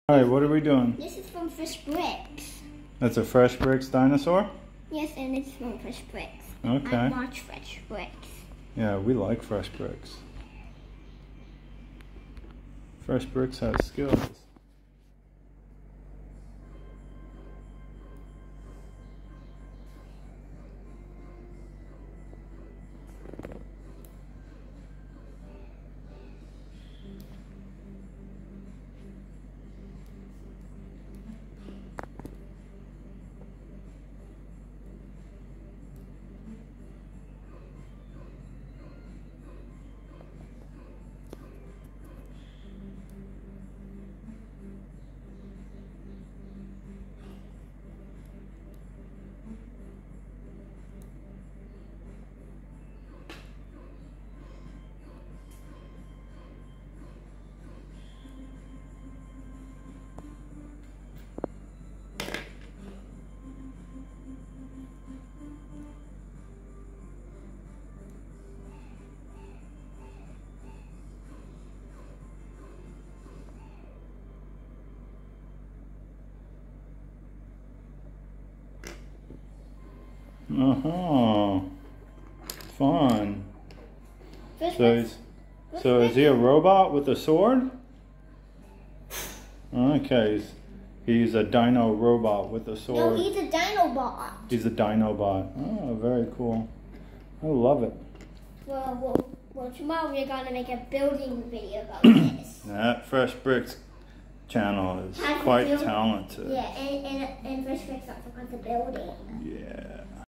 Alright, what are we doing? This is from Fresh Bricks. That's a Fresh Bricks dinosaur? Yes, and it's from Fresh Bricks. Okay. I watch Fresh Bricks. Yeah, we like Fresh Bricks. Fresh Bricks has skills. Fun. So is he a robot with a sword? Okay, he's a dino robot with a sword. No, he's a Dinobot. He's a Dinobot. Oh, very cool. I love it. Well, tomorrow we're gonna make a building video about this. That Fresh Bricks channel is quite talented. Yeah, and Fresh Bricks also has a building. Yeah.